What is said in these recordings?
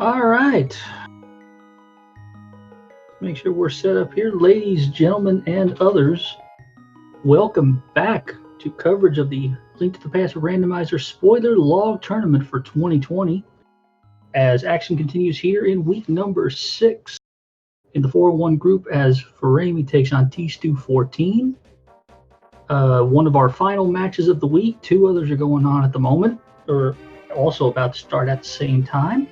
All right. Make sure we're set up here. Ladies, gentlemen, and others, welcome back to coverage of the Link to the Past Randomizer Spoiler Log Tournament for 2020. As action continues here in week number 6 in the 4-1 group as Furaime takes on tstew14. One of our final matches of the week. 2 others are going on at the moment, or also about to start at the same time.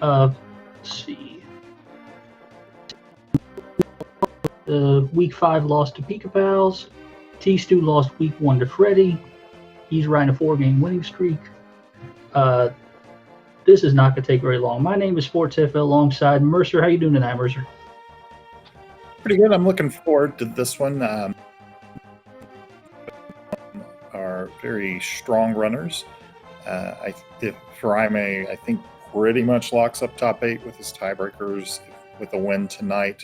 Let's see. Week 5 lost to Pika Pals. tstew lost week 1 to Freddy. He's riding a 4-game winning streak. This is not going to take very long. My name is SportsFL alongside Mercer. How you doing tonight, Mercer? Pretty good. I'm looking forward to this one. Are very strong runners. Furaime, I think, pretty much locks up top 8 with his tiebreakers with a win tonight.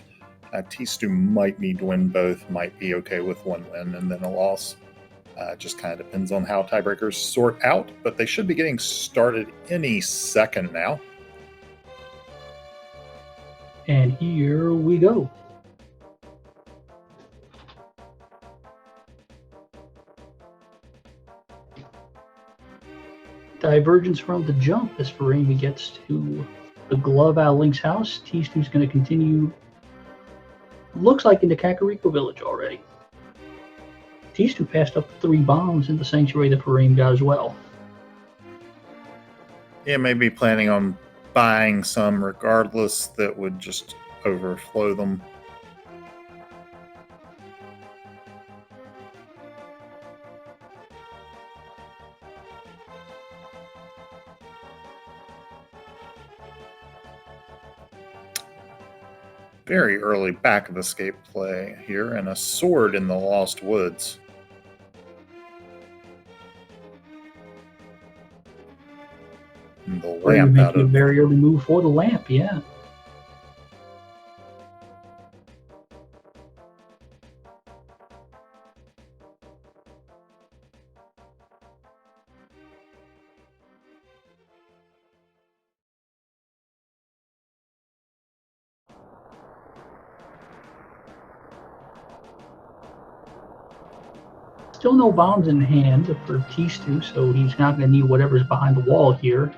tstew might need to win both, might be okay with one win and then a loss. Just kind of depends on how tiebreakers sort out, but they should be getting started any second now. And here we go. Divergence from the jump as Furaime gets to the glove out of Link's house. tstew's going to continue, looks like, into Kakariko Village already. tstew passed up 3 bombs in the sanctuary that Furaime got as well. Yeah, maybe planning on buying some regardless that would just overflow them. Very early back of escape play here, and a sword in the Lost Woods. And the lamp out of... a very early move for the lamp, yeah. Still no bombs in hand for tstew, so he's not going to need whatever's behind the wall here.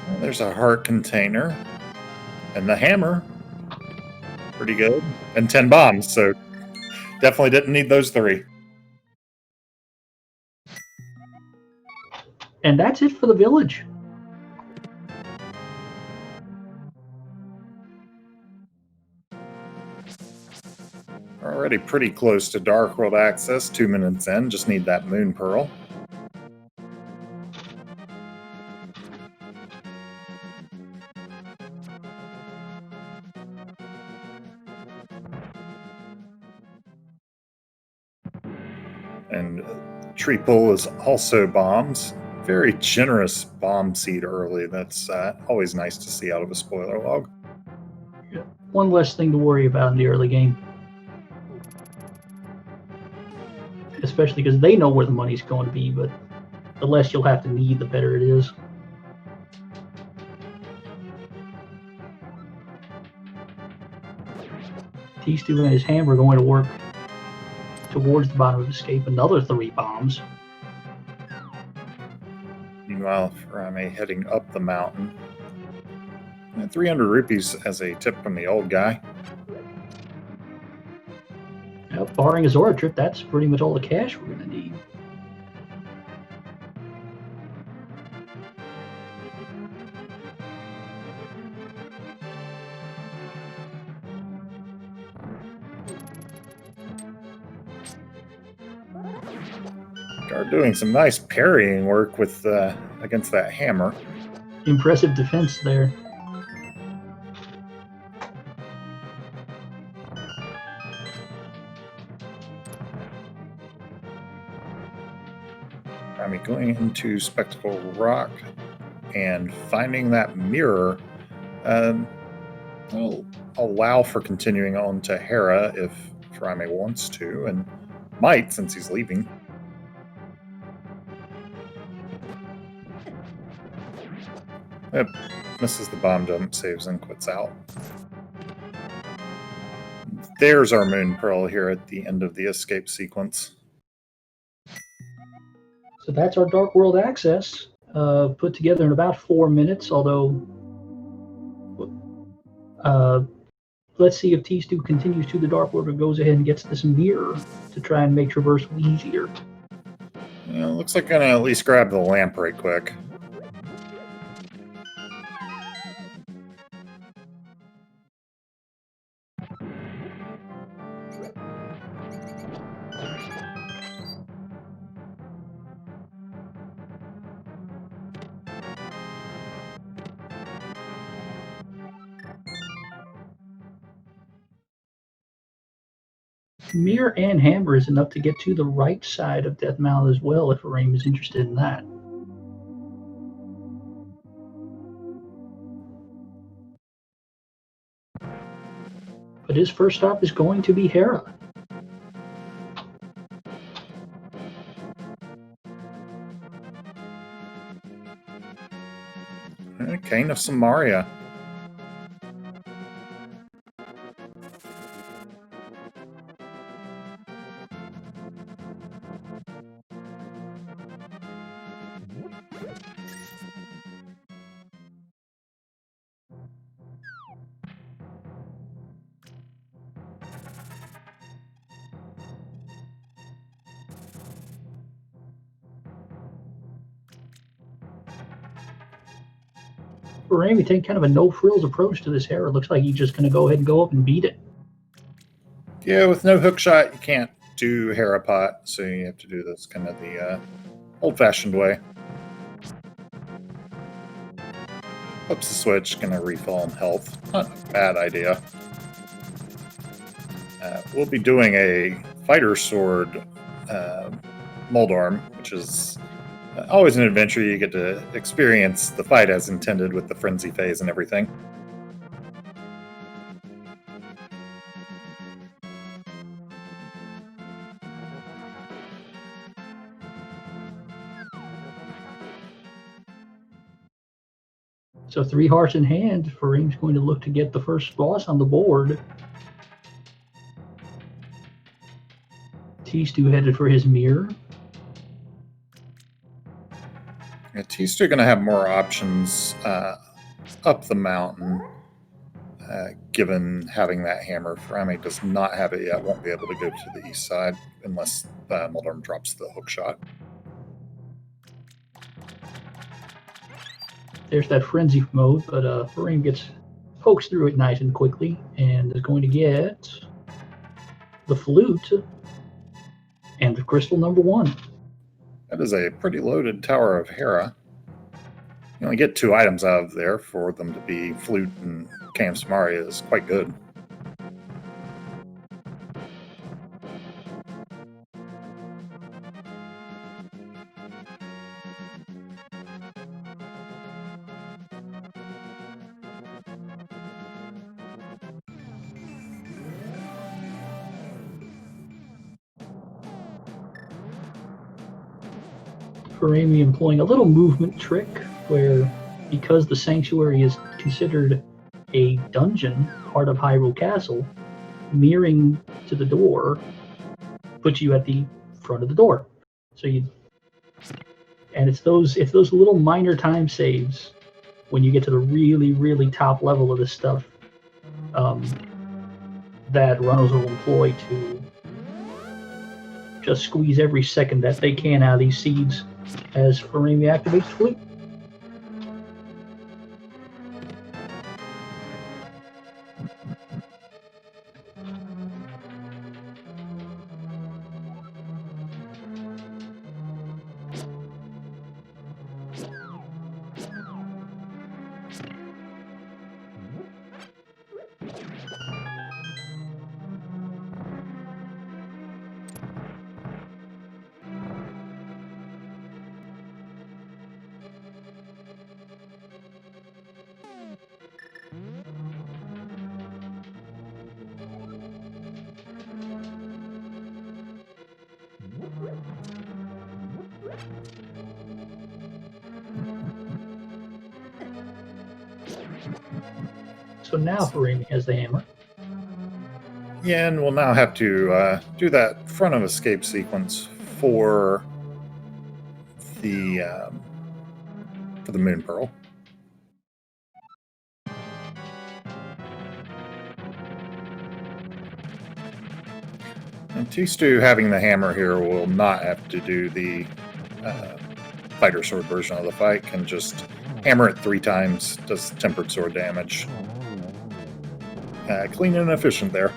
Well, there's a heart container. And the hammer. Pretty good. And 10 bombs, so definitely didn't need those 3. And that's it for the village. Already pretty close to Dark World access, 2 minutes in. Just need that Moon Pearl. And tree pull is also bombs. Very generous bomb seed early. That's always nice to see out of a spoiler log. Yeah. One less thing to worry about in the early game. Especially because they know where the money's going to be, but the less you'll have to need, the better it is. tstew and his hammer are going to work towards the bottom of escape. Another 3 bombs. Meanwhile, Furaime heading up the mountain. And 300 rupees as a tip from the old guy. Barring a Zora trip, that's pretty much all the cash we're going to need. Are doing some nice parrying work with against that hammer. Impressive defense there. I'm going into Spectacle Rock and finding that mirror will allow for continuing on to Hera if Furaime wants to, and might since he's leaving. Yep, misses the bomb dump, saves and quits out. There's our Moon Pearl here at the end of the escape sequence. So that's our Dark World access, put together in about 4 minutes, although let's see if tstew continues to the Dark World or goes ahead and gets this mirror to try and make traversal easier. Yeah, looks like I'm gonna at least grab the lamp right quick. Mirror and hammer is enough to get to the right side of Death Mountain as well if Furaime is interested in that. But his first stop is going to be Hera. Cane of Samaria. Furaime take kind of a no-frills approach to this Hera. Looks like he's just going to go ahead and go up and beat it. Yeah, with no hook shot, you can't do Hera pot, so you have to do this kind of the old-fashioned way. Flips the switch, gonna refill on health. Not a bad idea. We'll be doing a fighter sword Moldarm, which is always an adventure. You get to experience the fight as intended with the frenzy phase and everything. So 3 hearts in hand, Furaime's going to look to get the first boss on the board. tstew headed for his mirror. Yeah, tstew going to have more options up the mountain, given having that hammer. Furaime does not have it yet, won't be able to go to the east side unless Moldarm drops the hook shot. There's that frenzy mode, but Furaime pokes through it nice and quickly and is going to get the flute and the crystal number 1. That is a pretty loaded Tower of Hera. You only get 2 items out of there. For them to be flute and Cane of Samaria is quite good. Furaime employing a little movement trick where, because the sanctuary is considered a dungeon, part of Hyrule Castle, mirroring to the door puts you at the front of the door. So it's those little minor time saves when you get to the really, really top level of this stuff that runners will employ to just squeeze every second that they can out of these seeds as Furaime activates Flute. So now Furaime has the hammer. Yeah, and we'll now have to do that front of escape sequence for the Moon Pearl. And tstew having the hammer here will not have to do the fighter sword version of the fight. Can just hammer it 3 times, does tempered sword damage. Clean and efficient there.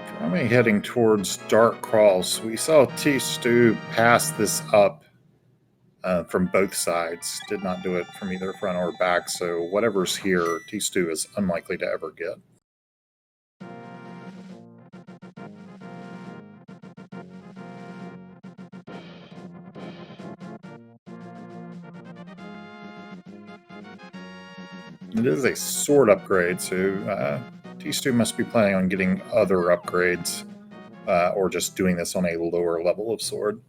Furaime heading towards Dark Crawls. We saw tstew pass this up from both sides. Did not do it from either front or back, so whatever's here, tstew is unlikely to ever get. It is a sword upgrade, so tstew must be planning on getting other upgrades, or just doing this on a lower level of sword.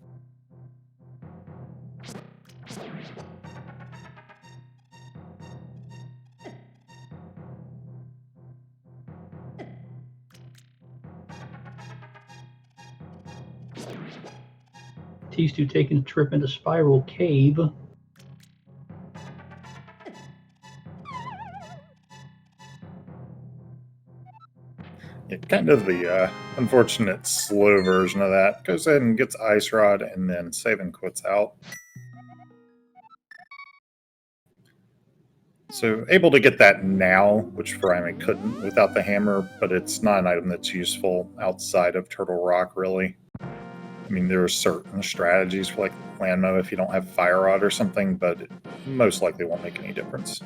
tstew taking a trip into Spiral Cave. Yeah, kind of the unfortunate slow version of that. Goes ahead and gets Ice Rod and then save and quits out. So able to get that now, which Furaime couldn't without the hammer, but it's not an item that's useful outside of Turtle Rock, really. I mean, there are certain strategies for like Landmo if you don't have Fire Rod or something, but it most likely won't make any difference.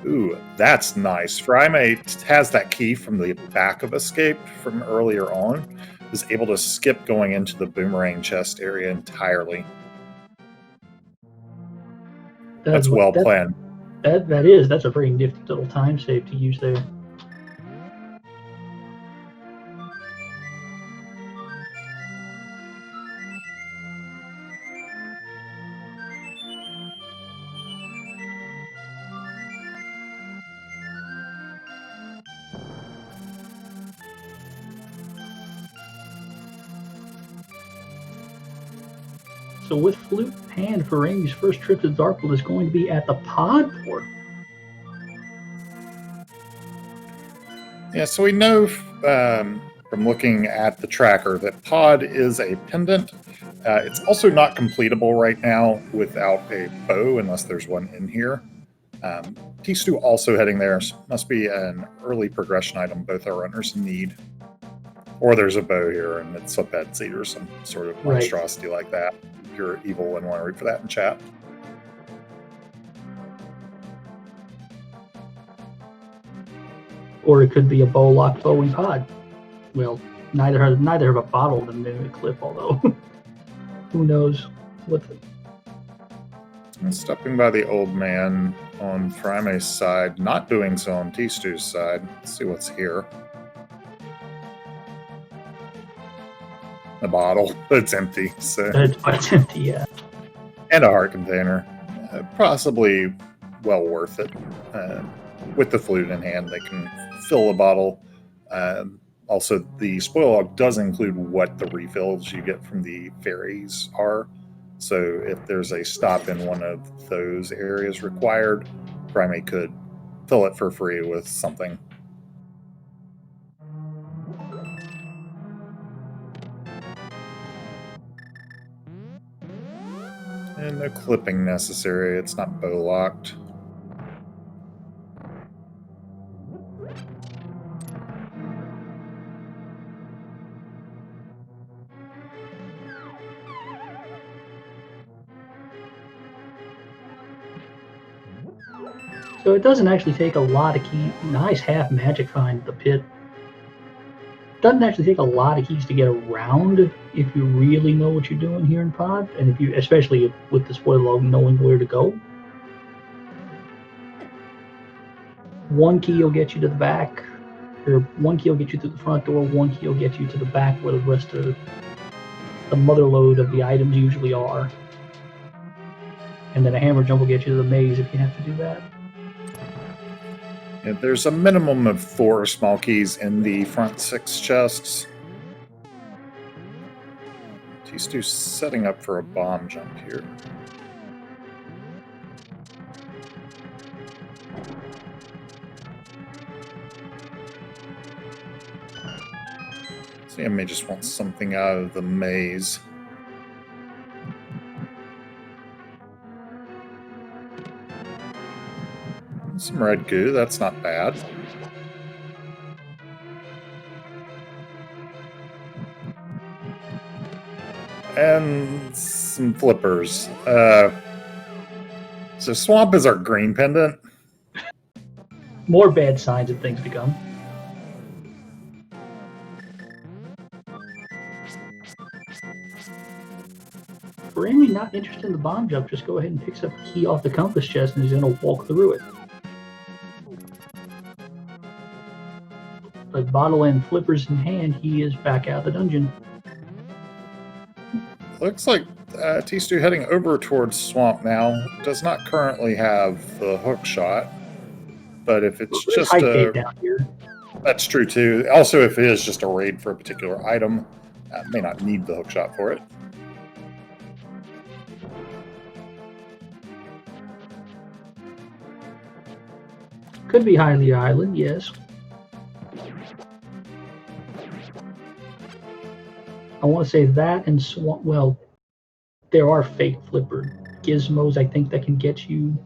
Ooh, that's nice. Furaime has that key from the back of Escape from earlier on. Is able to skip going into the boomerang chest area entirely. That's well planned. That's a very nifty little time save to use there. So with Flute in hand, Furaime's first trip to Darkwood is going to be at the pod port. Yeah, so we know from looking at the tracker that pod is a pendant. It's also not completable right now without a bow, unless there's one in here. tstew also heading there. Must be an early progression item both our runners need. Or there's a bow here, and it's a Betsy or some sort of monstrosity like that. If you're evil and want to read for that in chat. Or it could be a bow-locked bowing pod. Well, neither have a bottle of them in a clip, although who knows what. I'm stepping by the old man on Furaime's side, not doing so on tstew's side. Let's see what's here. A bottle, but it's empty. So it's empty, yeah. And a heart container, possibly well worth it. With the flute in hand, they can fill a bottle. Also, the spoil log does include what the refills you get from the fairies are. So if there's a stop in one of those areas required, Furaime could fill it for free with something. And no clipping necessary, it's not bow locked. So it doesn't actually take a lot of keys. Nice half magic find at the pit. Doesn't actually take a lot of keys to get around if you really know what you're doing here in pod, and if you, especially with the spoiler log, knowing where to go. One key will get you to the back. Or one key will get you through the front door, one key will get you to the back where the rest of the mother load of the items usually are. And then a hammer jump will get you to the maze if you have to do that. Yeah, there's a minimum of 4 small keys in the front 6 chests. T-Stew's setting up for a bomb jump here. So he may just want something out of the maze. Some red goo, that's not bad. And some flippers. So swamp is our green pendant. More bad signs and things to come. Furaime not interested in the bomb jump, just go ahead and picks up a key off the compass chest and he's going to walk through it. With bottle and flippers in hand, he is back out of the dungeon. Looks like T-Stew heading over towards swamp now. Does not currently have the hook shot, but if it's just down here. That's true too. Also, if it is just a raid for a particular item, may not need the hook shot for it. Could be Hylia Island, yes. I want to say that and swamp. Well, there are fake flipper gizmos, I think, that can get you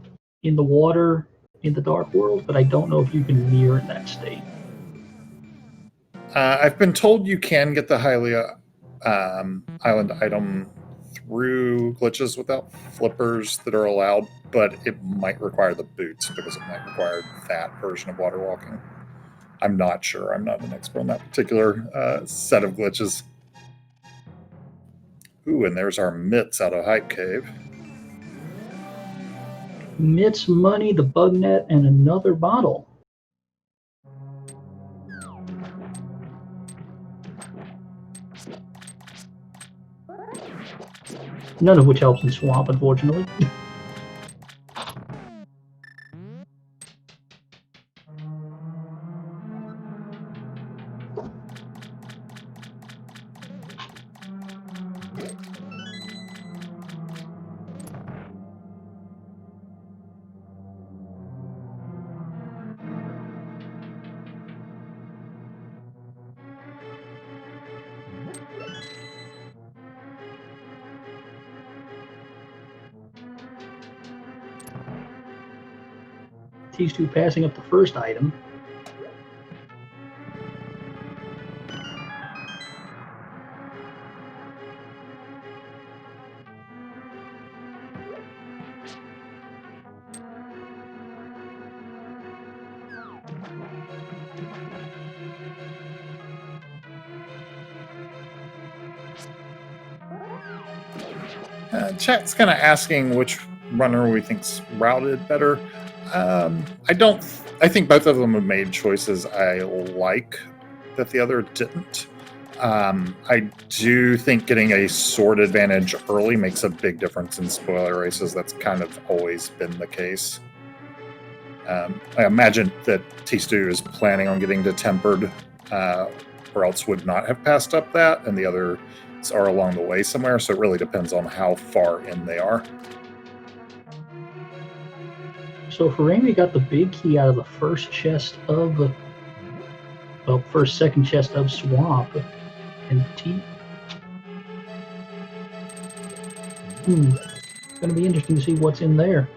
in the water in the Dark World, but I don't know if you can mirror in that state. I've been told you can get the Hylia Island item through glitches without flippers that are allowed, but it might require the boots because it might require that version of water walking. I'm not sure. I'm not an expert on that particular set of glitches. Ooh, and there's our mitts out of Hype Cave. Mitts, money, the bug net, and another bottle. None of which helps in swamp, unfortunately. These two passing up the first item. Chat's kind of asking which runner we think's routed better. I think both of them have made choices I like that the other didn't. I do think getting a sword advantage early makes a big difference in spoiler races. That's kind of always been the case. I imagine that T-Stew is planning on getting to tempered, or else would not have passed up that, and the others are along the way somewhere, so it really depends on how far in they are. So Furaime got the big key out of the first chest of, second chest of swamp, and It's going to be interesting to see what's in there.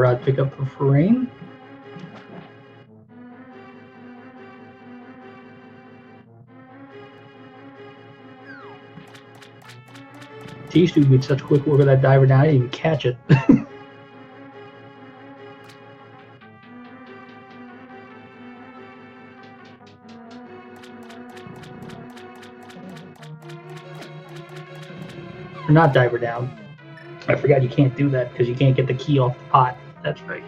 rod pickup for Furaime. tstew made such quick work of that diver down, I didn't even catch it. Or not diver down. I forgot you can't do that because you can't get the key off the pot. That's right.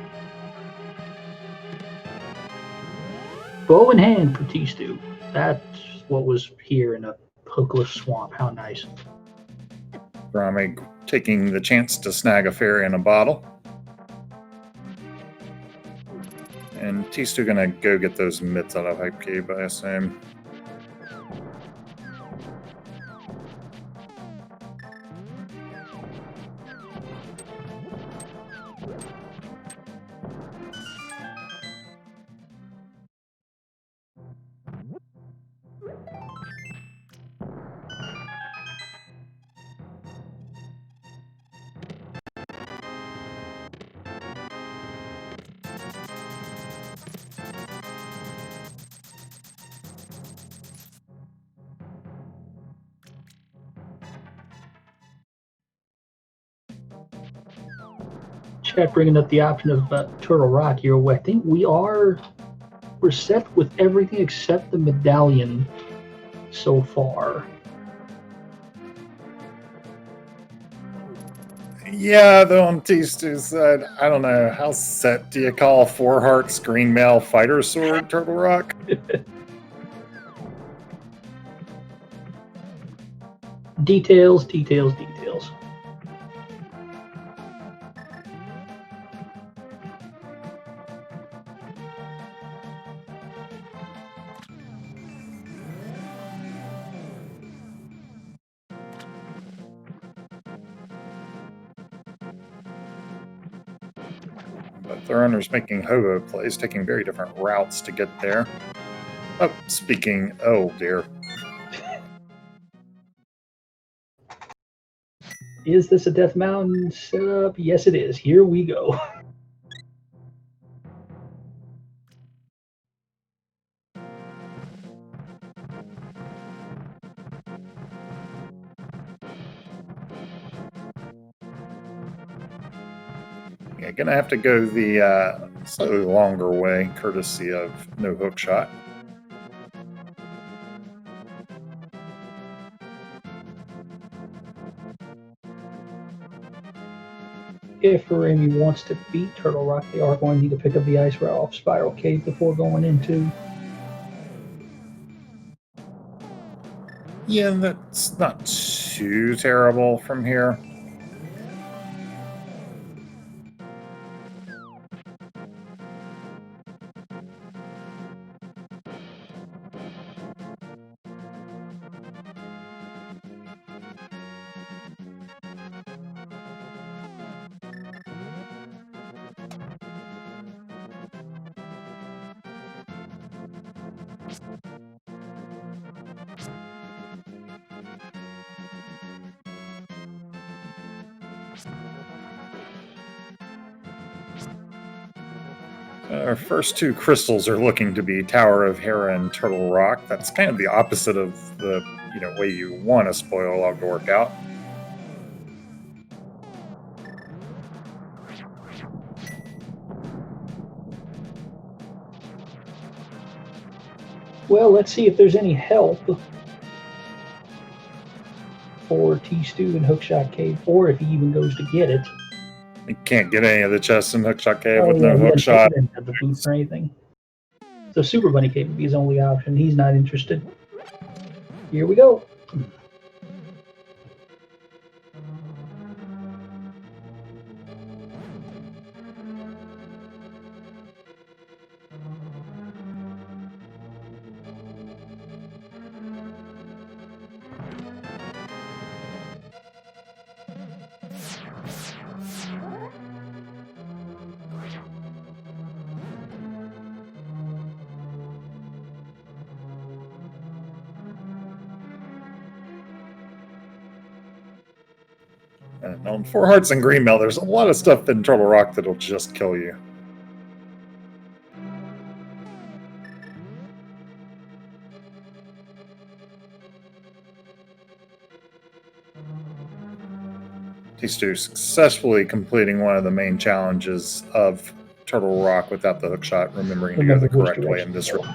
Bow in hand for tstew. That's what was here in a hookless swamp. How nice. Furaime taking the chance to snag a fairy in a bottle. And tstew gonna go get those mitts out of Hype Cave, I assume. Chat bringing up the option of Turtle Rock here. I think we're set with everything except the medallion so far. Yeah, though on tstew's side, I don't know. How set do you call 4 Hearts Green Mail Fighter Sword Turtle Rock? Details, details, details. But the runner's making hobo plays, taking very different routes to get there. Oh, speaking, oh dear. Is this a Death Mountain setup? Yes, it is. Here we go. Yeah, gonna have to go the slightly longer way, courtesy of no hook shot. If Furaime wants to beat Turtle Rock, they are going to need to pick up the ice route off Spiral Cave before going into. Yeah, that's not too terrible from here. Our first 2 crystals are looking to be Tower of Hera and Turtle Rock. That's kind of the opposite of the way you want a spoil log to work out. Well, let's see if there's any help for tstew and Hookshot Cave, or if he even goes to get it. You can't get any of the chests in Hookshot Cave Oh, with yeah, no hook shot. He didn't have the boots or anything. So Super Bunny Cave would be his only option. He's not interested. Here we go. And on 4 hearts and green belt, there's a lot of stuff in Turtle Rock that'll just kill you. tstew successfully completing one of the main challenges of Turtle Rock without the hookshot, remembering to go the correct way in this room.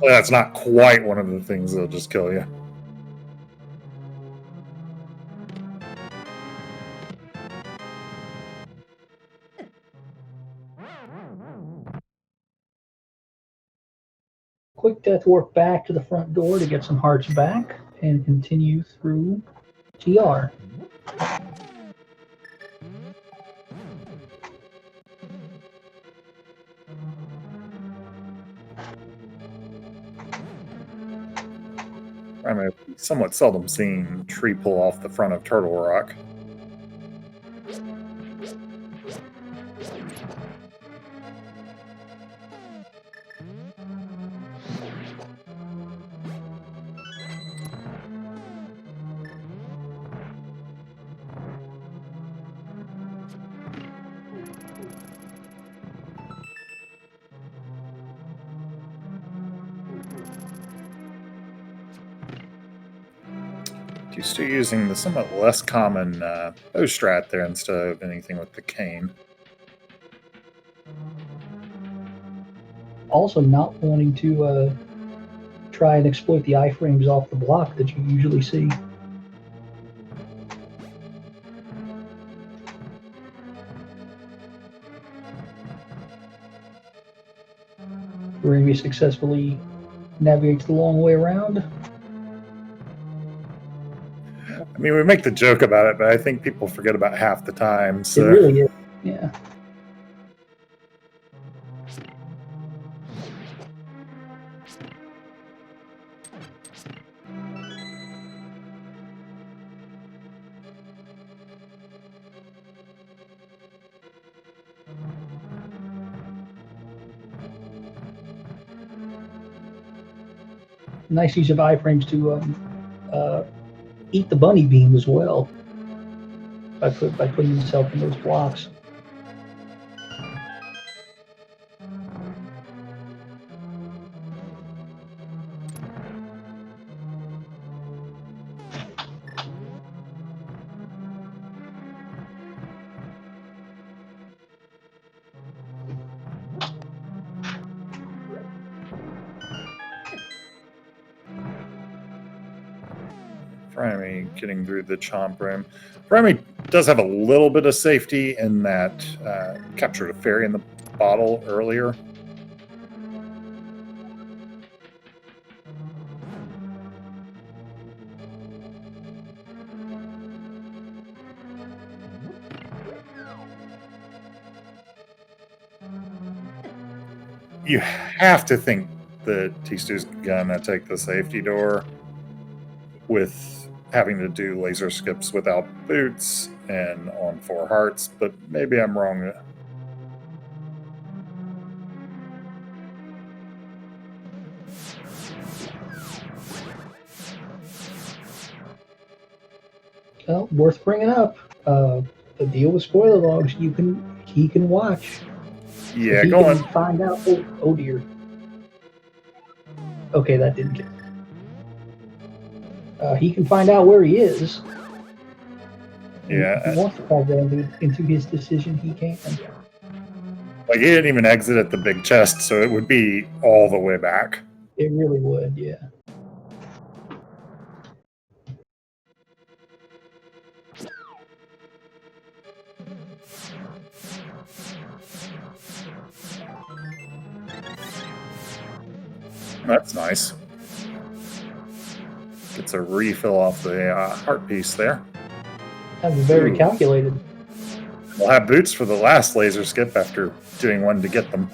Well, that's not quite one of the things that'll just kill you. Quick death warp back to the front door to get some hearts back and continue through TR. I'm a somewhat seldom seen tree pull off the front of Turtle Rock. Still using the somewhat less common bow strat there instead of anything with the cane. Also not wanting to try and exploit the iframes off the block that you usually see. Furaime successfully navigates the long way around. I mean, we make the joke about it, but I think people forget about half the time. So. It really is, yeah. Nice use of iframes to eat the bunny beam as well by putting himself in those blocks. Furaime getting through the chomp room. Furaime does have a little bit of safety in that captured a fairy in the bottle earlier. You have to think that tstew's gonna take the safety door with having to do laser skips without boots and on 4 hearts, but maybe I'm wrong. Well, worth bringing up. The deal with spoiler logs, he can watch. Yeah, he go can on. find out. Oh dear. Okay, that didn't get. He can find out where he is. Yeah. If he wants to factor that into his decision, he can. Like, he didn't even exit at the big chest, so it would be all the way back. It really would, yeah. That's nice. Gets a refill off the heart piece there. That was very calculated. We'll have boots for the last laser skip after doing one to get them.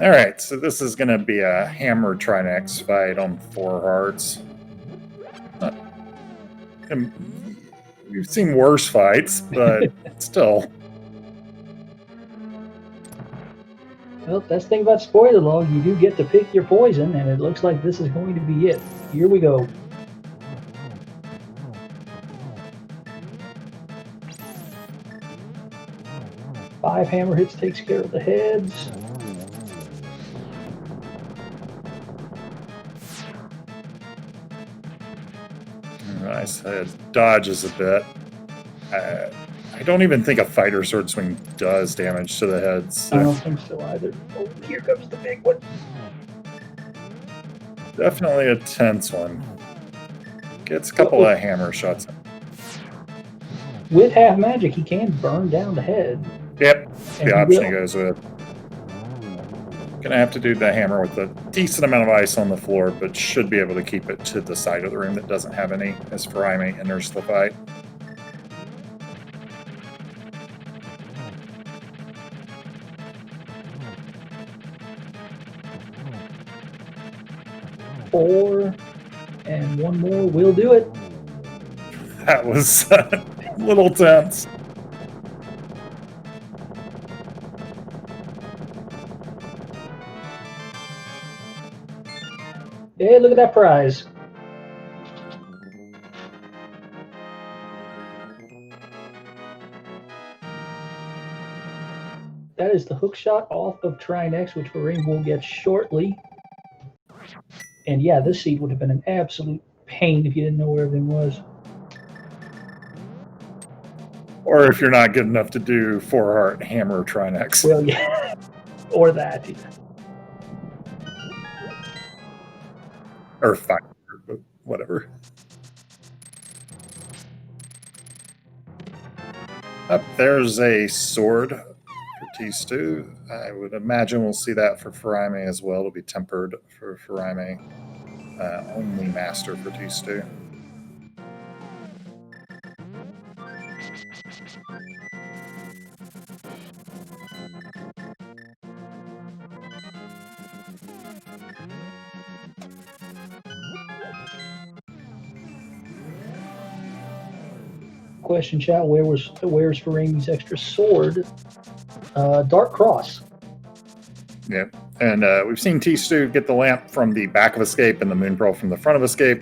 All right, so this is going to be a hammer Trinex fight on 4 hearts. We've seen worse fights, but still. Well, that's the thing about spoiler log. You do get to pick your poison, and it looks like this is going to be it. Here we go. Five hammer hits takes care of the heads. Nice head. Dodges a bit. I don't even think a fighter sword swing does damage to the heads. So. I don't think so either. Oh, here comes the big one. Definitely a tense one. Gets a couple of hammer shots. With half magic, he can burn down the head. Yep, the option he goes with. Gonna have to do the hammer with a decent amount of ice on the floor, but should be able to keep it to the side of the room that doesn't have any as Furaime enters the fight. Four, and one more will do it. That was a little tense. Hey, look at that prize. That is the hook shot off of Trinex, which Furaime will get shortly. And yeah, this seed would have been an absolute pain if you didn't know where everything was. Or if you're not good enough to do 4-heart hammer Trinex. Well, yeah. Or that. Yeah. Or 5, whatever. Up there's a sword for tstew. I would imagine we'll see that for Furaime as well. It'll be tempered for Furaime. Only master for tstew. Question, chat, where's Furaime's extra sword? Dark Cross. Yep. And we've seen tstew get the lamp from the back of Escape and the Moon Pearl from the front of Escape.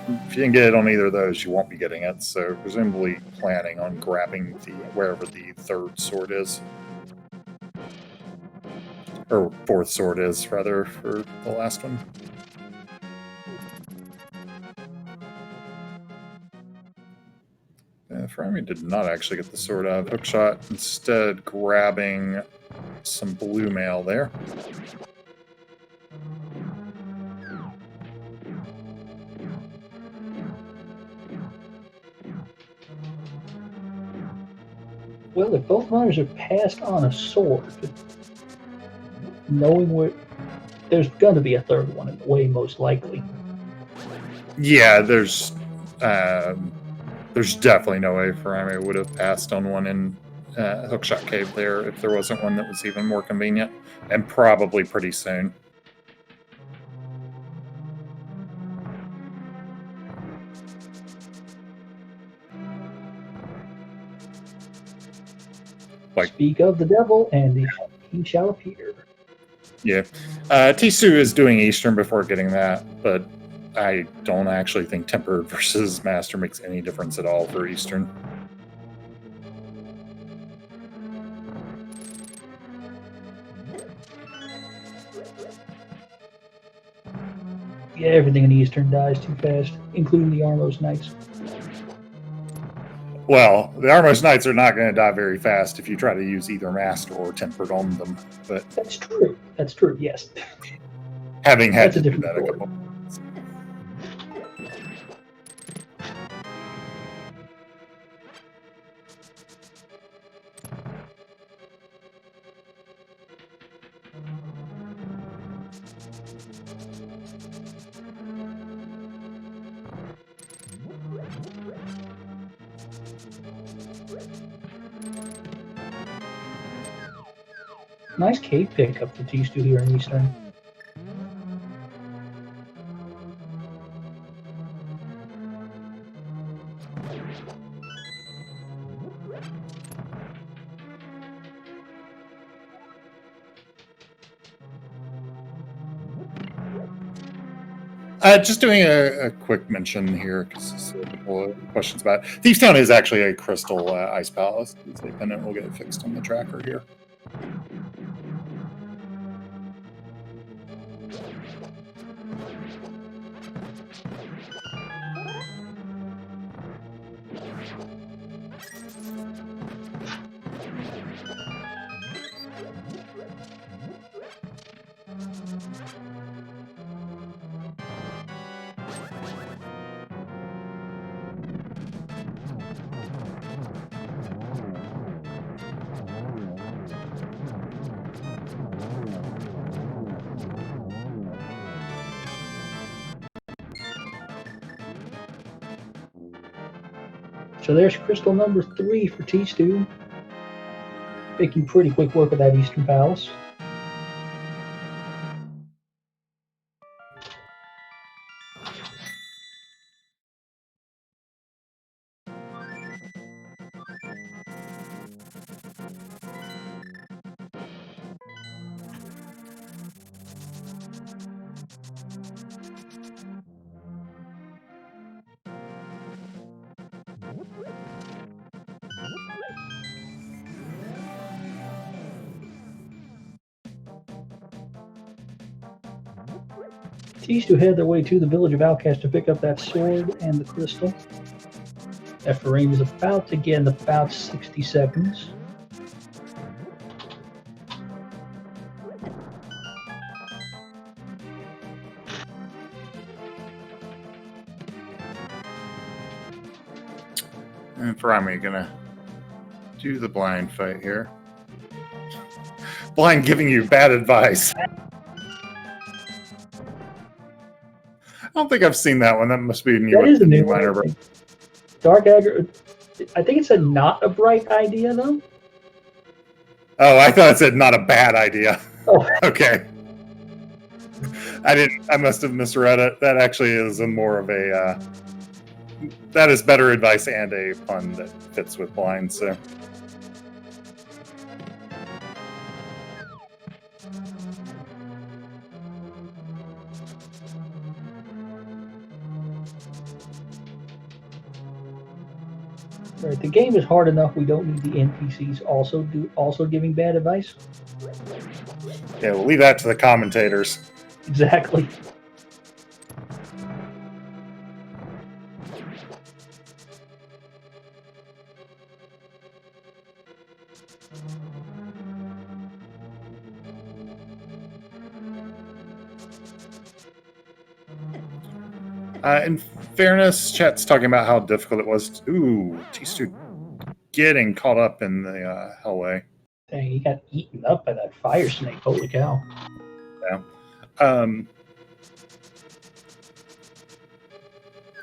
If you didn't get it on either of those, you won't be getting it. So presumably planning on grabbing wherever the 3rd sword is. Or 4th sword is, rather, for the last one. Furaime did not actually get the sword out of hookshot, instead grabbing some blue mail there. Well, if both runners are passed on a sword, knowing where there's going to be a 3rd one in the way, most likely. Yeah, there's definitely no way Furaime would have passed on one in Hookshot Cave there if there wasn't one that was even more convenient, and probably pretty soon. Speak of the devil, and he shall appear. Yeah. tstew is doing Eastern before getting that, but I don't actually think Tempered versus Master makes any difference at all for Eastern. Yeah, everything in Eastern dies too fast, including the Armos Knights. Well, the Armos Knights are not going to die very fast if you try to use either Master or Tempered on them. But that's true. That's true. Yes. Having had to do that a couple. Nice cave pickup for tstew here in Eastern. Just doing a quick mention here because there's a couple of questions about it. Thiefstown is actually a crystal ice palace. The pennant will get fixed on the tracker here. So there's crystal number 3 for tstew. Making pretty quick work of that Eastern Palace. tstew head their way to the village of Outcast to pick up that sword and the crystal. That Furaime is about to get in about 60 seconds. And Furaime gonna do the blind fight here. Blind giving you bad advice. I don't think I've seen that one. That must be new. That is a new minor. one. Dark Agri. I think it said not a bright idea though. Oh, I thought it said not a bad idea. Oh. Okay. I must have misread it. That actually is a more of a. That is better advice and a pun that fits with blind. So. Right, the game is hard enough. We don't need the NPCs also giving bad advice. Yeah, we'll leave that to the commentators. Exactly. In fairness, chat's talking about how difficult it was. Ooh, tstew getting caught up in the hellway. Dang, he got eaten up by that fire snake. Holy cow. Yeah.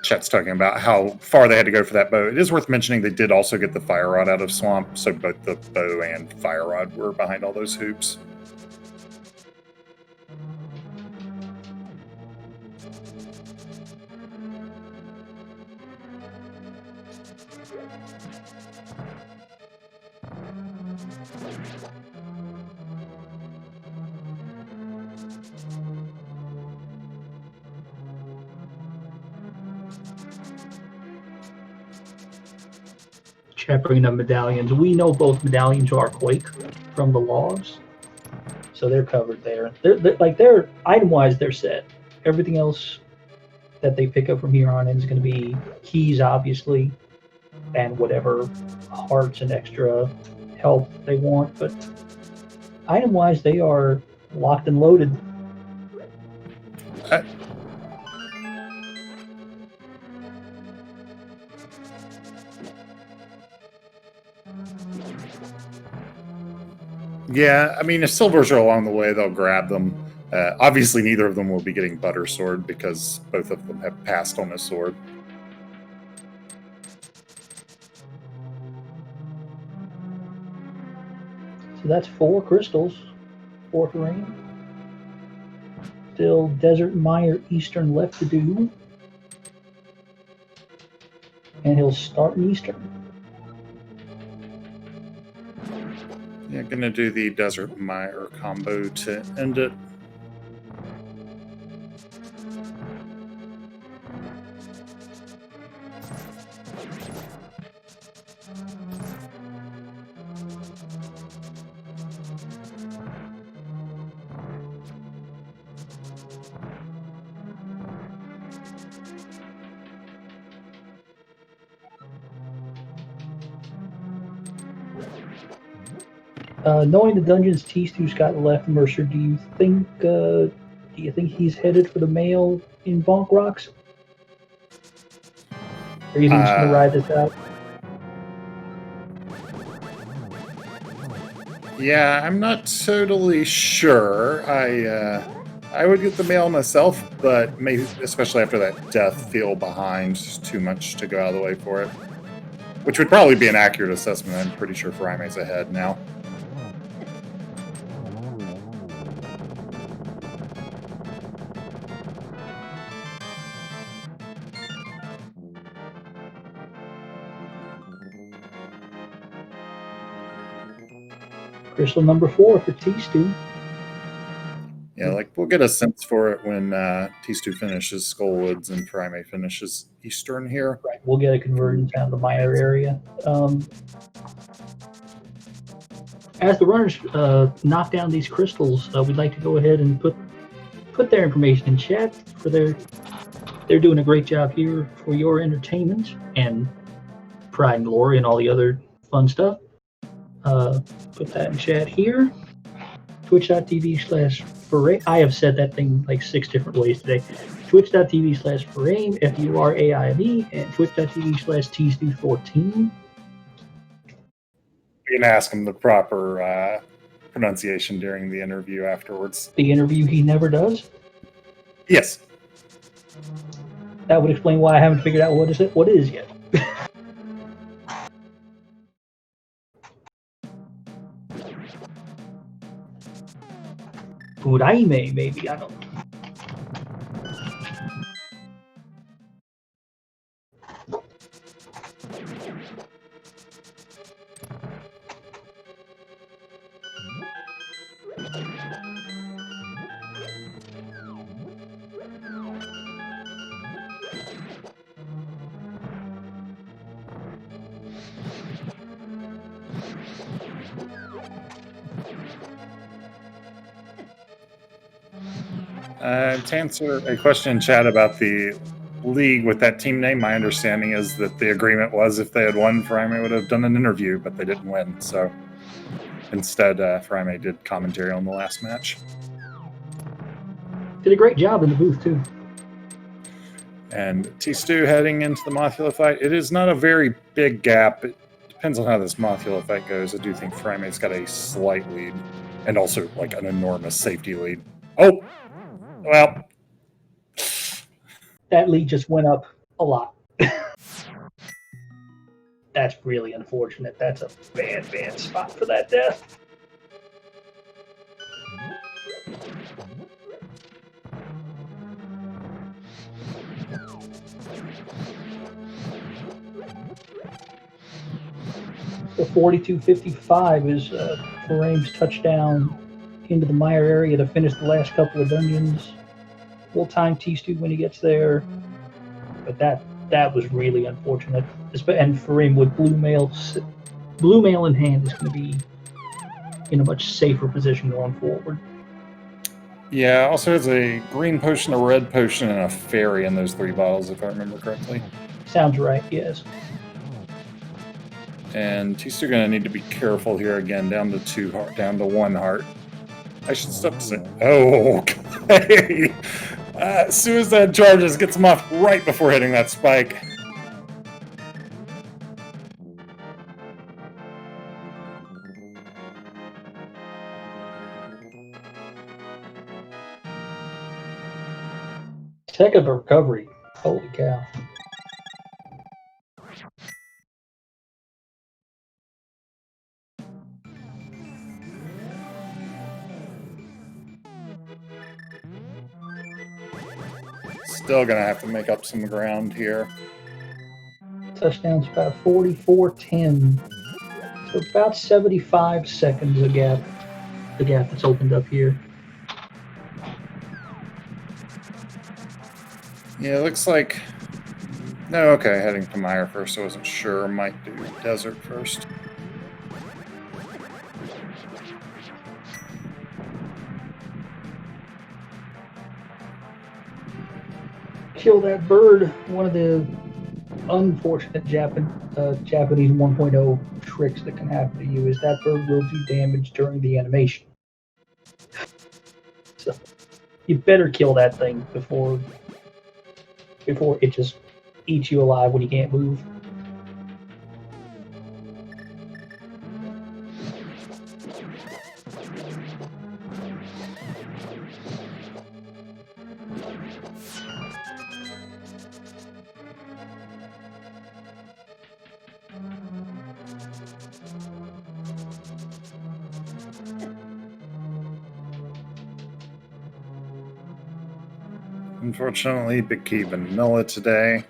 Chat's talking about how far they had to go for that bow. It is worth mentioning they did also get the fire rod out of swamp, so both the bow and fire rod were behind all those hoops. Chat bringing up medallions. We know both medallions are Quake from the logs, so they're covered there. They're item-wise, they're set. Everything else that they pick up from here on in is going to be keys, obviously, and whatever hearts and extra health they want. But item-wise, they are locked and loaded. Yeah, I mean, if silvers are along the way, they'll grab them. Obviously, neither of them will be getting butter sword because both of them have passed on a sword. So that's 4 crystals for Furaime. Still Desert Mire Eastern left to do. And he'll start in Eastern. Yeah, gonna do the Desert Mire combo to end it. Knowing the dungeons tstew's got left, Mercer, do you think he's headed for the mail in Bonk Rocks? Or you think he's gonna ride this out? Yeah, I'm not totally sure. I would get the mail myself, but maybe especially after that death, feel behind too much to go out of the way for it. Which would probably be an accurate assessment. I'm pretty sure Furaime's ahead now. Crystal number 4 for tstew. Yeah, like we'll get a sense for it when tstew finishes Skullwoods and Furaime finishes Eastern here. Right, we'll get a convergence down the Mire area. As the runners knock down these crystals, we'd like to go ahead and put their information in chat. They're doing a great job here for your entertainment and pride and glory and all the other fun stuff. Put that in chat here. Twitch.tv/Furaime. I have said that thing like 6 different ways today. Twitch.tv/Furaime, Furaime, and Twitch.tv/tstew14. You can ask him the proper pronunciation during the interview afterwards. The interview he never does? Yes. That would explain why I haven't figured out what it is yet. Furaime, maybe, I don't know. To answer a question in chat about the league with that team name, my understanding is that the agreement was if they had won, Furaime would have done an interview, but they didn't win. So instead, Furaime did commentary on the last match. Did a great job in the booth, too. And tstew heading into the Mothula fight. It is not a very big gap. It depends on how this Mothula fight goes. I do think Furaime's got a slight lead and also like an enormous safety lead. Oh! Well, that lead just went up a lot. That's really unfortunate. That's a bad spot for that death. The 42.55 is Furaime's touchdown into the Mire area to finish the last couple of dungeons. We'll time tstew when he gets there, but that was really unfortunate. And Furaime with blue mail in hand is going to be in a much safer position going forward. Yeah, also has a green potion, a red potion, and a fairy in those 3 bottles, if I remember correctly. Sounds right, yes. And tstew going to need to be careful here again, down to 1 heart. I should stop saying. Oh, okay. Suicide charges, gets him off right before hitting that spike. Heck of a recovery. Holy cow. Still gonna have to make up some ground here. Touchdown's about 44-10. So about 75 seconds the gap that's opened up here. Yeah, it looks like... No, okay, heading to Mire first. I wasn't sure. Might do Desert first. Kill that bird. One of the unfortunate Japanese 1.0 tricks that can happen to you is that bird will do damage during the animation. So you better kill that thing before it just eats you alive when you can't move. Unfortunately, Big Key Vanilla today.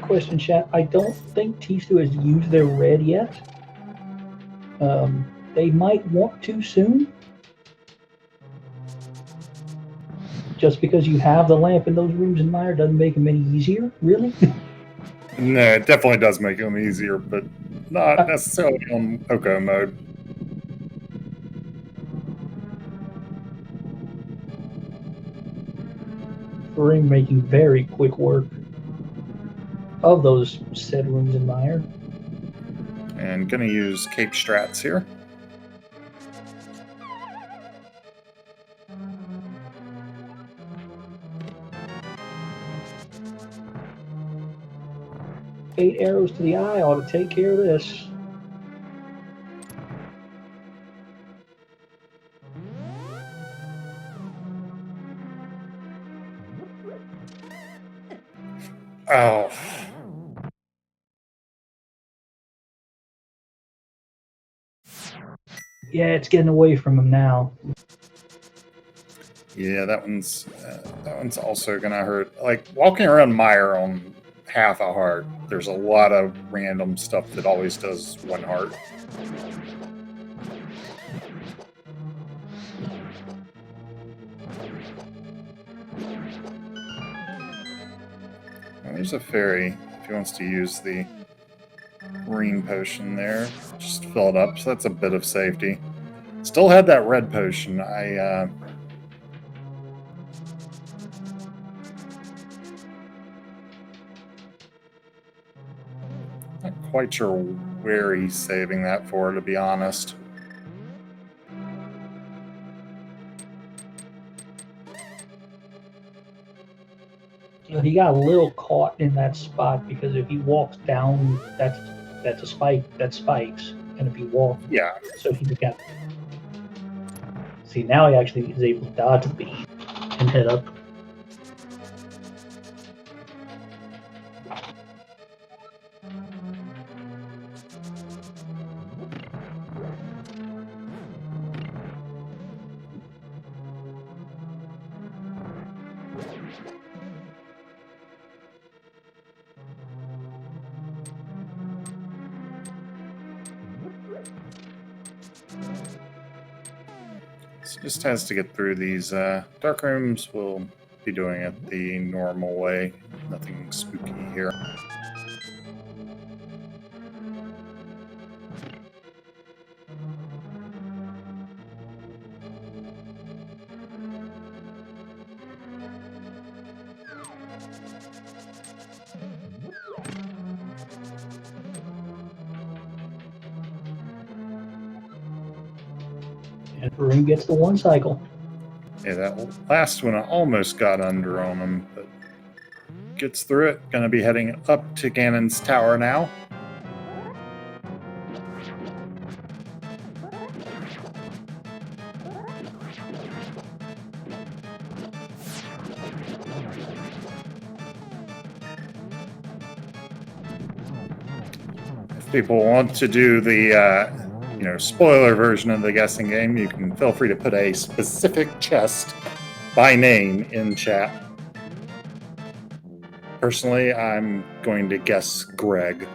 Question chat. I don't think tstew has used their red yet. They might want to soon. Just because you have the lamp in those rooms in Mire doesn't make them any easier, really. No, it definitely does make them easier, but not necessarily on Oko mode. Furaime making very quick work of those said rooms in Mire. And gonna use Cape Strats here. Eight arrows to the eye ought to take care of this. Oh. Yeah, it's getting away from him now. Yeah, that one's also gonna hurt. Like walking around Mire on half a heart, there's a lot of random stuff that always does 1 heart. Well, there's a fairy if he wants to use the green potion there. Just fill it up, so that's a bit of safety. Still had that red potion. Not quite sure where he's saving that for, to be honest. He got a little caught in that spot because if he walks down, that's a spike. That spikes, and if he walks, Yeah. so he got. See, now he actually is able to dodge the beam and head up. So just has to get through these dark rooms. We'll be doing it the normal way. Nothing spooky here. And Furaime gets the 1 cycle. Yeah, that last one I almost got under on him, but gets through it. Gonna be heading up to Ganon's tower now. If people want to do the spoiler version of the guessing game, you can feel free to put a specific chest by name in chat. Personally, I'm going to guess Greg.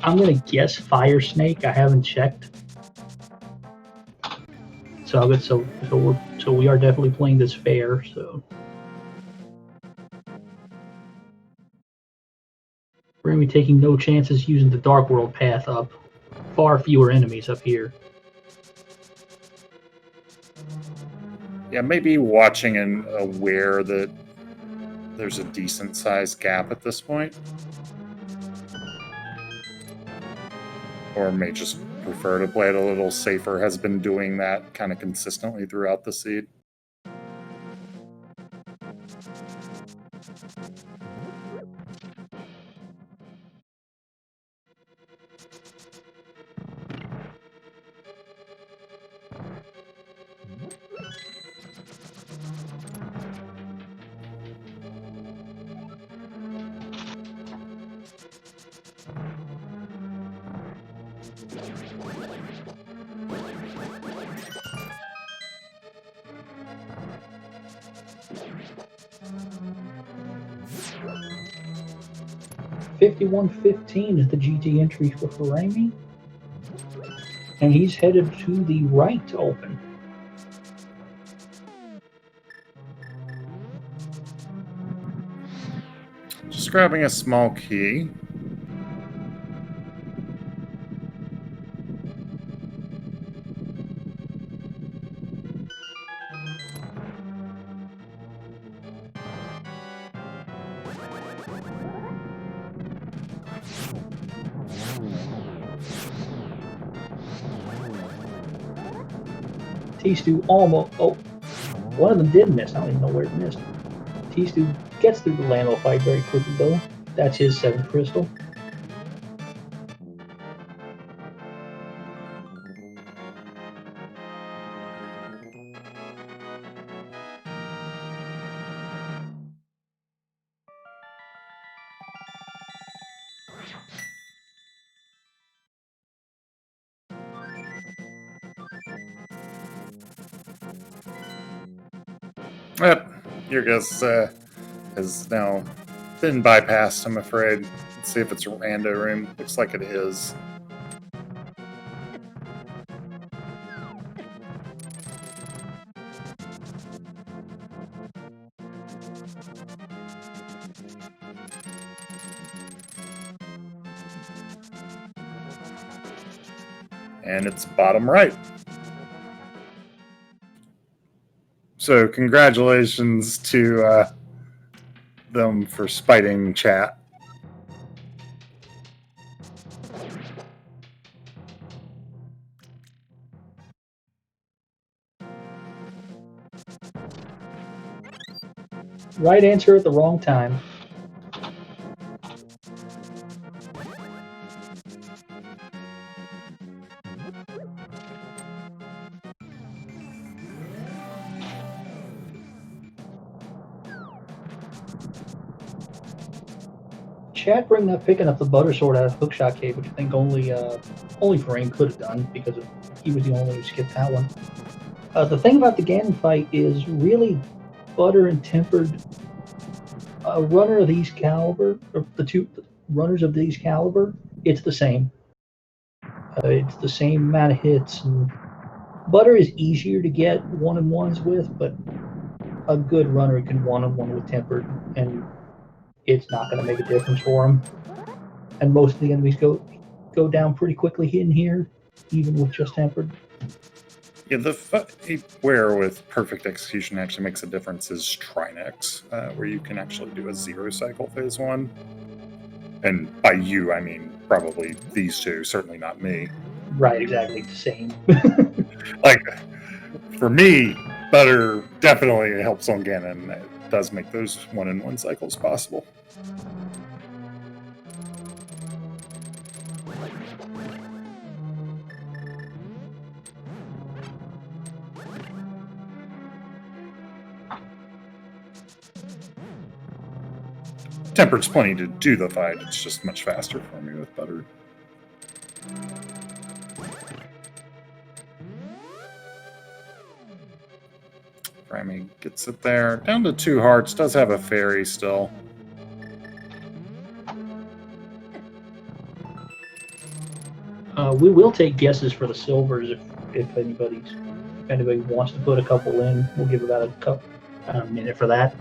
I'm gonna guess Fire Snake. I haven't checked. So we are definitely playing this fair. So we're gonna be taking no chances using the Dark World path up. Far fewer enemies up here. Yeah, maybe watching and aware that there's a decent sized gap at this point. Or may just prefer to play it a little safer, has been doing that kind of consistently throughout the seed. $51.15 is the GT entry for Furaime. And he's headed to the right to open. Just grabbing a small key. tstew almost. Oh, one of them did miss. I don't even know where it missed. tstew gets through the Lamo fight very quickly, though. That's his 7th crystal. Yep, your guess has now been bypassed, I'm afraid. Let's see if it's a rando room. Looks like it is. And it's bottom right. So congratulations to them for spiting chat. Right answer at the wrong time. Chat bring up picking up the butter sword out of Hookshot Cave, which I think only Furaime could have done because he was the only one who skipped that one. The thing about the Ganon fight is really butter and tempered. A runner of these caliber, or the two runners of these caliber, it's the same. It's the same amount of hits. And butter is easier to get one-on-ones with, but a good runner can one-on-one with tempered, and it's not going to make a difference for him. And most of the enemies go down pretty quickly in here, even with just tempered. Yeah, where with perfect execution actually makes a difference is Trinex, where you can actually do a 0 cycle phase 1. And by you, I mean probably these two, certainly not me. Right, exactly the same. Like, for me, butter definitely helps on Ganon. It does make those 1-in-1 cycles possible. Tempered's plenty to do the fight. It's just much faster for me with butter. Furaime gets it there. Down to 2 hearts. Does have a fairy still. We will take guesses for the silvers if anybody wants to put a couple in. We'll give about a minute for that.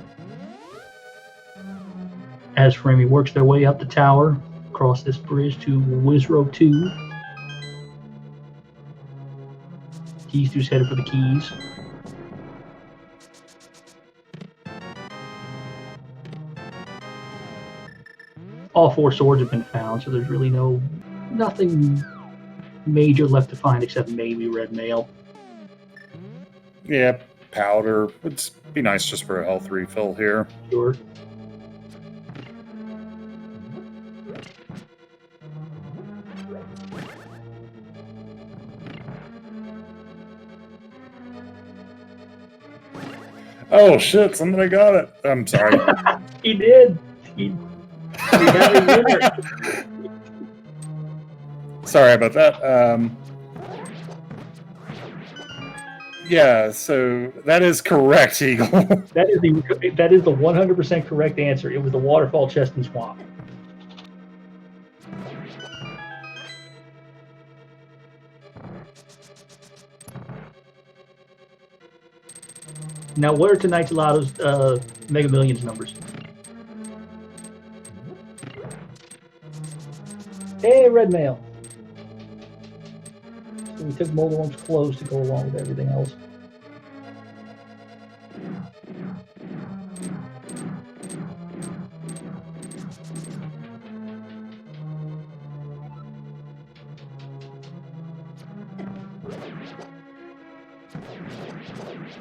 As Furaime works their way up the tower, across this bridge to Wizrow 2. tstew's headed for the keys. All 4 swords have been found, so there's really nothing major left to find except maybe red mail. Yeah, powder. It'd be nice just for a health refill here. Sure. Oh shit, somebody got it. I'm sorry. He did. He got a winner. Sorry about that. Yeah, so that is correct, Eagle. That is the 100% correct answer. It was the waterfall chest and swamp. Now, what are tonight's Lotto's Mega Millions numbers? Hey, red mail. So we took Molder One's clothes to go along with everything else.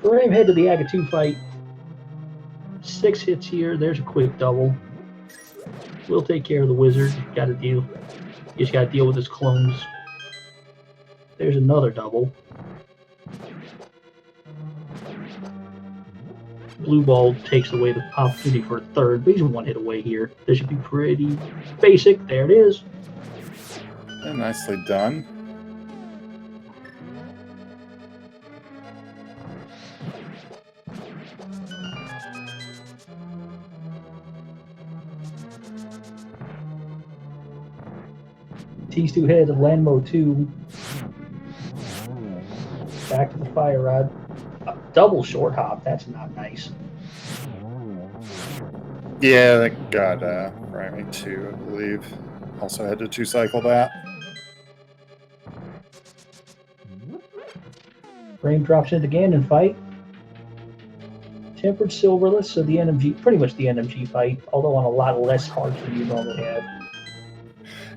Furaime head to the Aga 2 fight. 6 hits here. There's a quick double. We'll take care of the wizard. You just gotta deal with his clones. There's another double. Blue ball takes away the opportunity for a third, but he's 1 hit away here. This should be pretty basic. There it is. And nicely done. tstew head of Landmo 2. Back to the fire rod. A double short hop. That's not nice. Yeah, that got Furaime 2, I believe. Also had to 2 cycle that. Furaime drops into Ganon fight. Tempered silverless, so the NMG, pretty much the NMG fight, although on a lot less hearts than you normally have.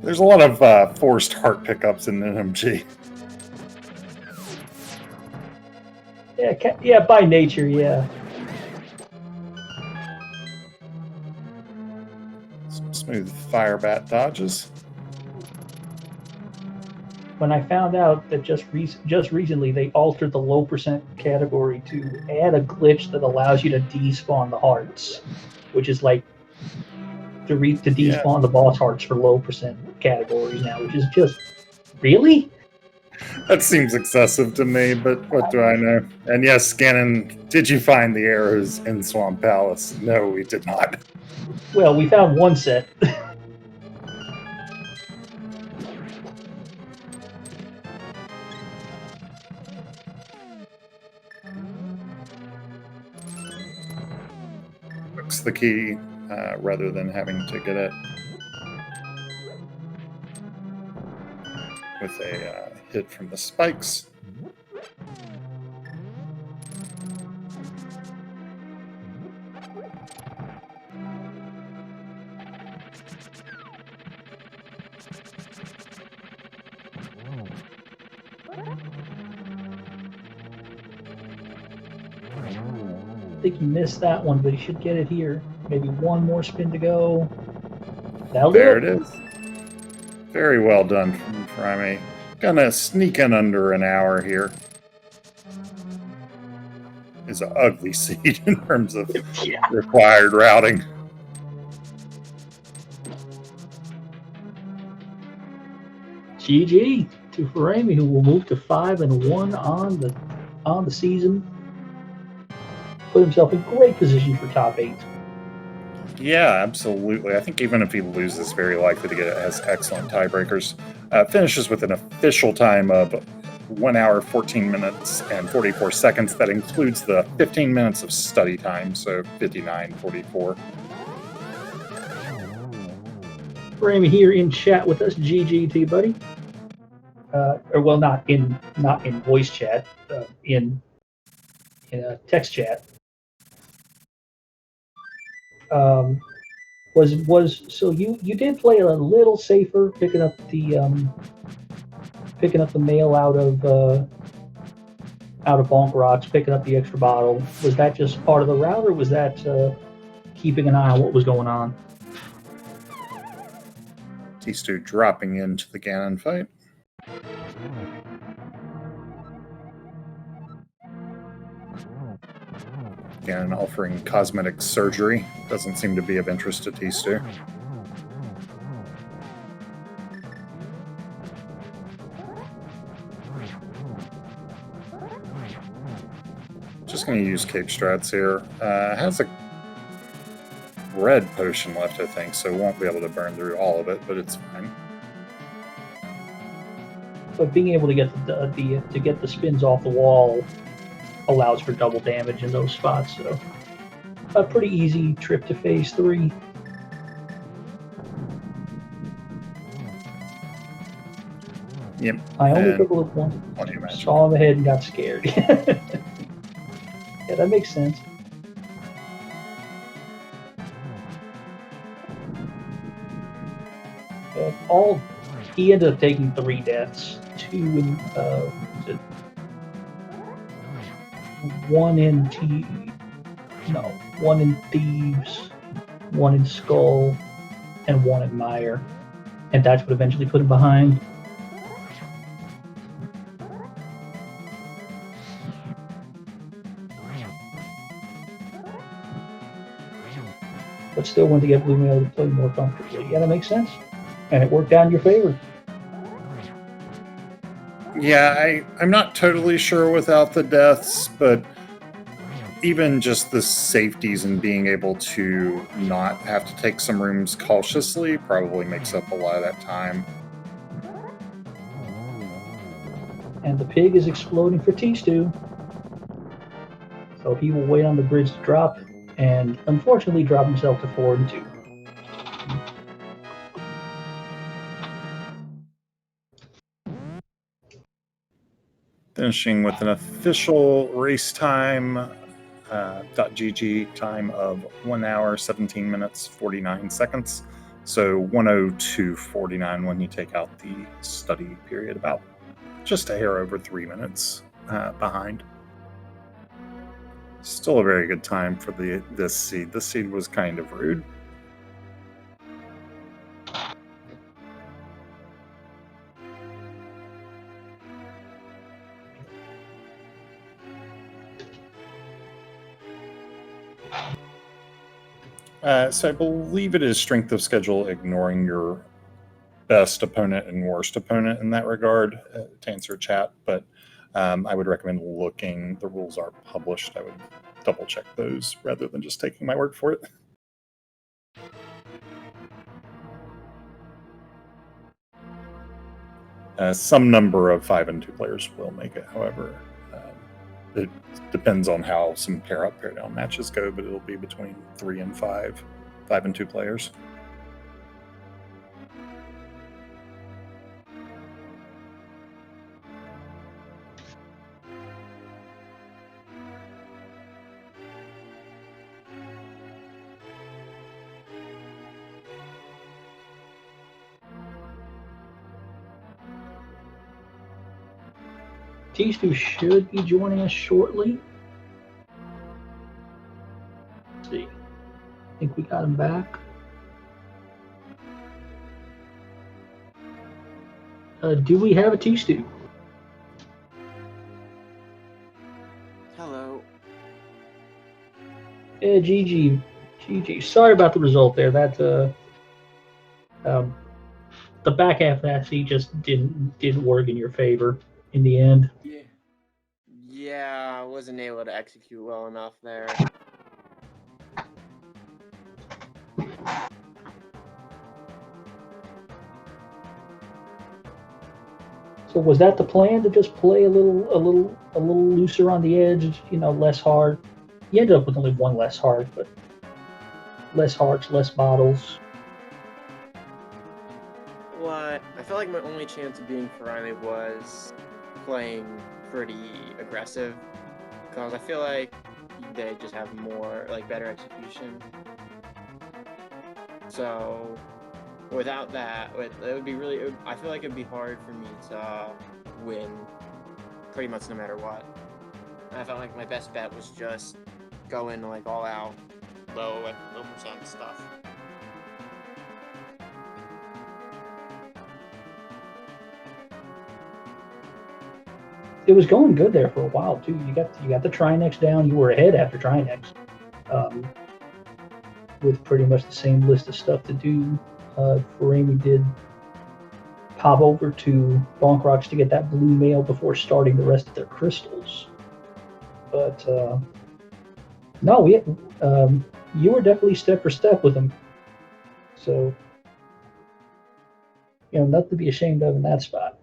There's a lot of forced heart pickups in NMG. Yeah, by nature, yeah. Some smooth fire bat dodges. When I found out that just recently they altered the low percent category to add a glitch that allows you to despawn the hearts, which is like to despawn the boss hearts for low percent categories now, which is just really. That seems excessive to me, but what do I know? And yes, Ganon, did you find the arrows in Swamp Palace? No, we did not. Well, we found 1 set. Looks the key rather than having to get it with a hit from the spikes. think he missed that one, but he should get it here. Maybe one more spin to go. That'll There do it is. Very well done from Furaime. Gonna sneak in under an hour here. Is an ugly seed in terms of Yeah. required routing. GG to Furaime, who will move to 5-1 on the season. Put himself in great position for top 8. Yeah, absolutely. I think even if he loses, very likely to get it. Has excellent tiebreakers. Finishes with an official time of 1 hour, 14 minutes, and 44 seconds. That includes the 15 minutes of study time, so 59:44. Furaime here in chat with us. GG to you, buddy. Or well, not in voice chat, in text chat. So you did play a little safer, picking up the mail out of Bonk Rocks, picking up the extra bottle. Was that just part of the route, or was that keeping an eye on what was going on? tstew dropping into the Ganon fight. Ganon offering cosmetic surgery. Doesn't seem to be of interest to tstew. Just going to use Cape Strats here. Has a red potion left, I think, so won't be able to burn through all of it, but it's fine. But being able to get the spins off the wall allows for double damage in those spots. So a pretty easy trip to phase 3. Yep. I only took a look once. Saw him ahead and got scared. Yeah, that makes sense. He ended up taking 3 deaths, 2 in one in Thieves, 1 in Skull, and 1 in Mire, and that's what eventually put him behind. But still went to get Blue Mail to play more comfortably. Yeah, that makes sense. And it worked out in your favor. Yeah, I'm not totally sure without the deaths, but even just the safeties and being able to not have to take some rooms cautiously probably makes up a lot of that time. And the pig is exploding for tstew. So he will wait on the bridge to drop, and unfortunately drop himself to 4-2. Finishing with an official race time, .gg time of 1 hour, 17 minutes, 49 seconds. So 1:02:49 when you take out the study period, about just a hair over 3 minutes behind. Still a very good time for this seed. This seed was kind of rude. So I believe it is strength of schedule, ignoring your best opponent and worst opponent in that regard, to answer chat. But I would recommend looking. The rules are published. I would double check those rather than just taking my word for it. Some number of 5 and 2 players will make it, however. It depends on how some pair up, pair down matches go, but it'll be between 3 and 5 and 2 players. tstew should be joining us shortly. Let's see. I think we got him back. Do we have a tstew? Hello. Yeah, GG. Sorry about the result there. That the back half of that seat just didn't work in your favor in the end. Yeah, I wasn't able to execute well enough there. So was that the plan, to just play a little looser on the edge, less hard? You ended up with only one less hard, but less hearts, less bottles. What? I felt like my only chance of being Furaime was playing pretty aggressive, because I feel like they just have more, better execution. So without that, it would be really. I feel like it'd be hard for me to win, pretty much no matter what. And I felt like my best bet was just go in all out, low percent stuff. It was going good there for a while too. You got the Trinex down. You were ahead after Trinex, with pretty much the same list of stuff to do. Furaime did pop over to Bonk Rocks to get that blue mail before starting the rest of their crystals. But no, you were definitely step for step with them. So nothing to be ashamed of in that spot.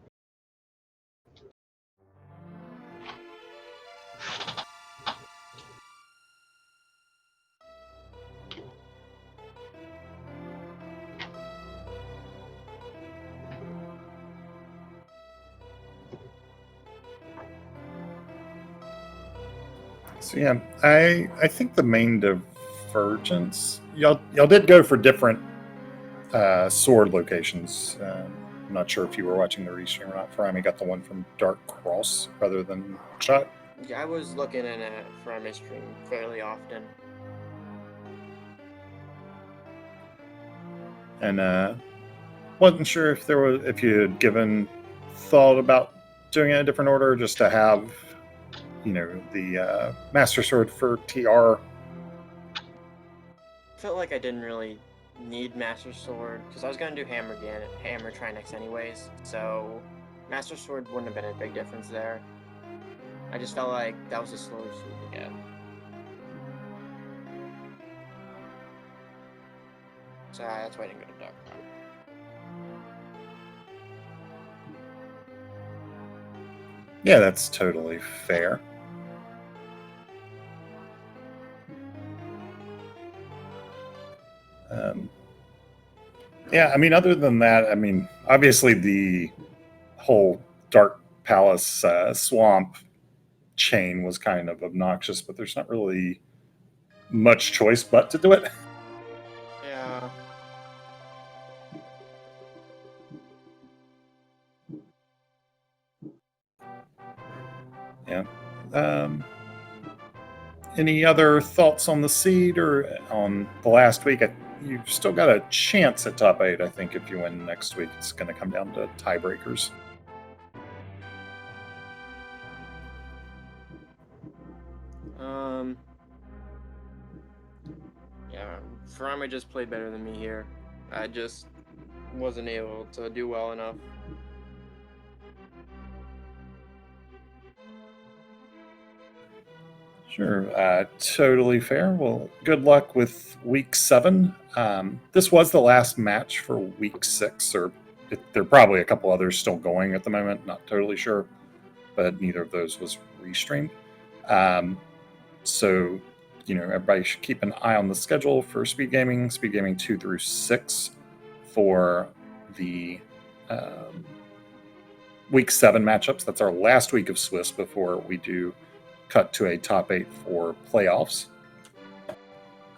So yeah, I think the main divergence, y'all did go for different sword locations. I'm not sure if you were watching the restream or not. Furaime got the one from Dark Cross rather than Shot. Yeah, I was looking in at Furaime stream fairly often. And wasn't sure if you had given thought about doing it in a different order, just to have the Master Sword for TR. Felt like I didn't really need Master Sword, because I was going to do Hammer Trinex anyways, so Master Sword wouldn't have been a big difference there. I just felt like that was a slower suit to get. So that's why I didn't go to Dark. Yeah, that's totally fair. Yeah, I mean, other than that, I mean, obviously the whole Dark Palace swamp chain was kind of obnoxious, but there's not really much choice but to do it. Yeah. Yeah. Any other thoughts on the seed or on the last week? You've still got a chance at top 8. I think if you win next week, it's going to come down to tiebreakers. Yeah, Furaime just played better than me here. I just wasn't able to do well enough. Sure, totally fair. Well, good luck with week 7. This was the last match for week 6, or there are probably a couple others still going at the moment. Not totally sure, but neither of those was restreamed. So, everybody should keep an eye on the schedule for SpeedGaming 2 through 6 for the week 7 matchups. That's our last week of Swiss before we do cut to a top 8 for playoffs.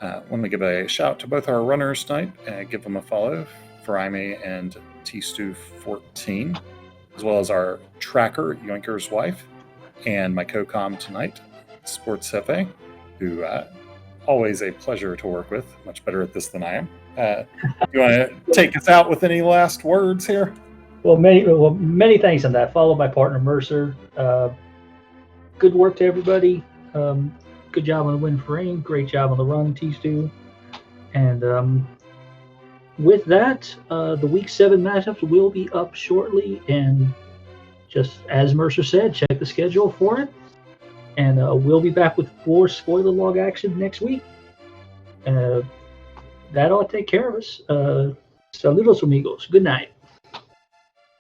Let me give a shout out to both our runners tonight. Give them a follow, Furaime and tstew14, as well as our tracker, Yoinker's wife, and my co-com tonight, Sports Hefe, who always a pleasure to work with. Much better at this than I am. You want to take us out with any last words here? Well, many thanks on that. Followed by partner Mercer. Good work to everybody. Good job on the win Furaime. Great job on the run, tstew. And with that, the Week 7 matchups will be up shortly. And just as Mercer said, check the schedule for it. And we'll be back with more spoiler log action next week. That ought to take care of us. Saludos, amigos. Good night.